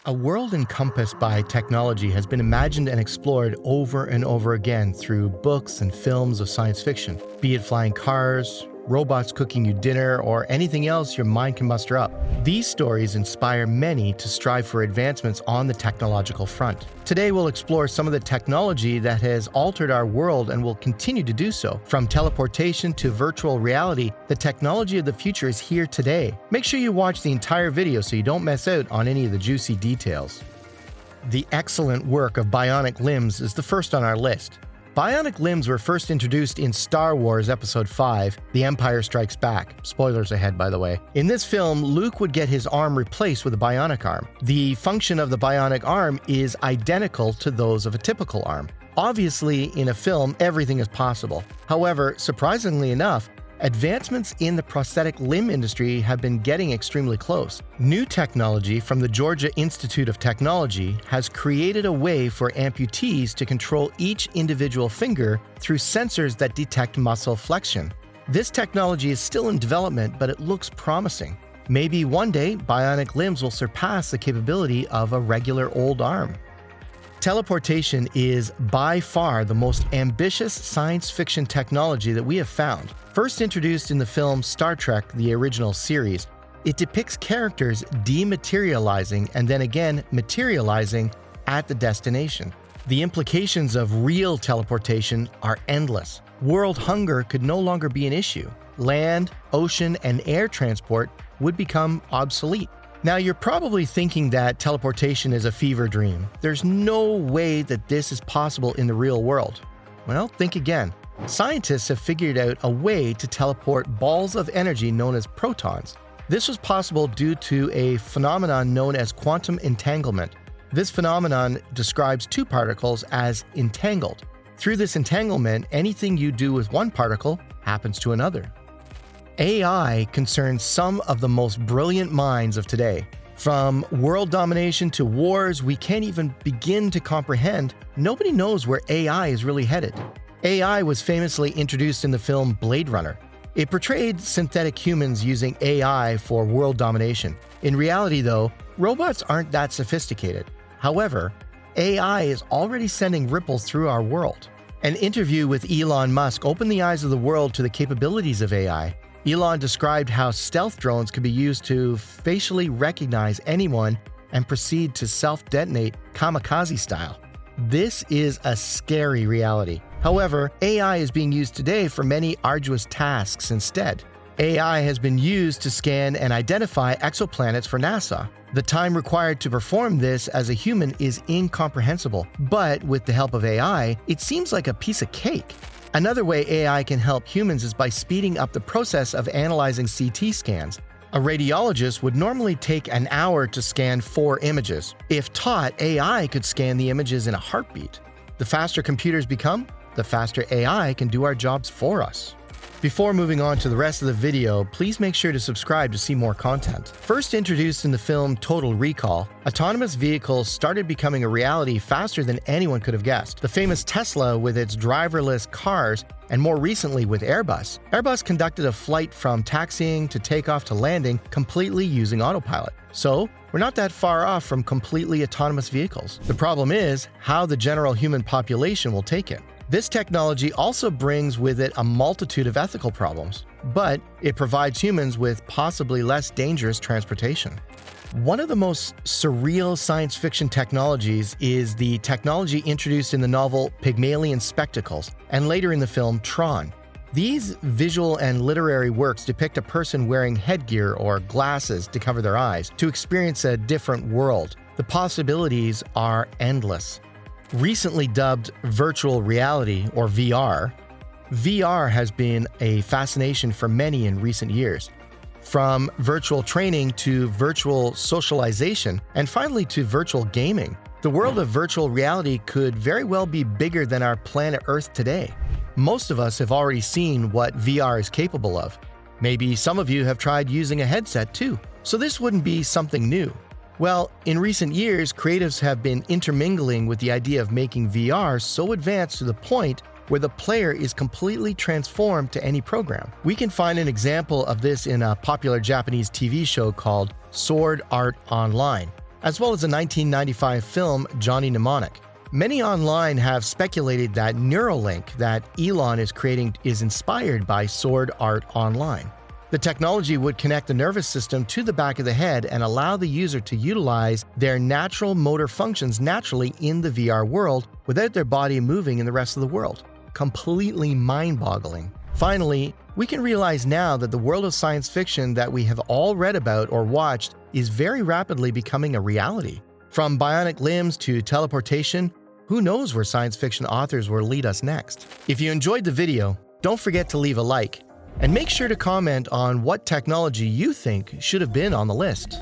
A world encompassed by technology has been imagined and explored over and over again through books and films of science fiction, be it flying cars, robots cooking you dinner, or anything else your mind can muster up. These stories inspire many to strive for advancements on the technological front. Today we'll explore some of the technology that has altered our world and will continue to do so. From teleportation to virtual reality, the technology of the future is here today. Make sure you watch the entire video so you don't miss out on any of the juicy details. The excellent work of bionic limbs is the first on our list. Bionic limbs were first introduced in Star Wars Episode 5, The Empire Strikes Back. Spoilers ahead, by the way. In this film, Luke would get his arm replaced with a bionic arm. The function of the bionic arm is identical to those of a typical arm. Obviously, in a film, everything is possible. However, surprisingly enough, advancements in the prosthetic limb industry have been getting extremely close. New technology from the Georgia Institute of Technology has created a way for amputees to control each individual finger through sensors that detect muscle flexion. This technology is still in development, but it looks promising. Maybe one day, bionic limbs will surpass the capability of a regular old arm. Teleportation is by far the most ambitious science fiction technology that we have found. First introduced in the film Star Trek, the original series, it depicts characters dematerializing and then again materializing at the destination. The implications of real teleportation are endless. World hunger could no longer be an issue. Land, ocean, and air transport would become obsolete. Now, you're probably thinking that teleportation is a fever dream. There's no way that this is possible in the real world. Well, think again. Scientists have figured out a way to teleport balls of energy known as protons. This was possible due to a phenomenon known as quantum entanglement. This phenomenon describes two particles as entangled. Through this entanglement, anything you do with one particle happens to another. AI concerns some of the most brilliant minds of today. From world domination to wars we can't even begin to comprehend, nobody knows where AI is really headed. AI was famously introduced in the film Blade Runner. It portrayed synthetic humans using AI for world domination. In reality, though, robots aren't that sophisticated. However, AI is already sending ripples through our world. An interview with Elon Musk opened the eyes of the world to the capabilities of AI. Elon described how stealth drones could be used to facially recognize anyone and proceed to self-detonate kamikaze style. This is a scary reality. However, AI is being used today for many arduous tasks instead. AI has been used to scan and identify exoplanets for NASA. The time required to perform this as a human is incomprehensible, but with the help of AI, it seems like a piece of cake. Another way AI can help humans is by speeding up the process of analyzing CT scans. A radiologist would normally take an hour to scan 4 images. If taught, AI could scan the images in a heartbeat. The faster computers become, the faster AI can do our jobs for us. Before moving on to the rest of the video, please make sure to subscribe to see more content. First introduced in the film Total Recall, autonomous vehicles started becoming a reality faster than anyone could have guessed. The famous Tesla with its driverless cars, and more recently with Airbus. Airbus conducted a flight from taxiing to takeoff to landing completely using autopilot. So, we're not that far off from completely autonomous vehicles. The problem is how the general human population will take it. This technology also brings with it a multitude of ethical problems, but it provides humans with possibly less dangerous transportation. One of the most surreal science fiction technologies is the technology introduced in the novel Pygmalion Spectacles and later in the film Tron. These visual and literary works depict a person wearing headgear or glasses to cover their eyes to experience a different world. The possibilities are endless. Recently dubbed virtual reality, or VR, VR has been a fascination for many in recent years. From virtual training to virtual socialization, and finally to virtual gaming, the world of virtual reality could very well be bigger than our planet Earth today. Most of us have already seen what VR is capable of. Maybe some of you have tried using a headset too, so this wouldn't be something new. Well, in recent years, creatives have been intermingling with the idea of making VR so advanced to the point where the player is completely transformed to any program. We can find an example of this in a popular Japanese TV show called Sword Art Online. as well as the 1995 film Johnny Mnemonic. Many online have speculated that Neuralink that Elon is creating is inspired by Sword Art Online. The technology would connect the nervous system to the back of the head and allow the user to utilize their natural motor functions naturally in the VR world without their body moving in the rest of the world. Completely mind-boggling. Finally, we can realize now that the world of science fiction that we have all read about or watched is very rapidly becoming a reality. From bionic limbs to teleportation, who knows where science fiction authors will lead us next? If you enjoyed the video, don't forget to leave a like, and make sure to comment on what technology you think should have been on the list.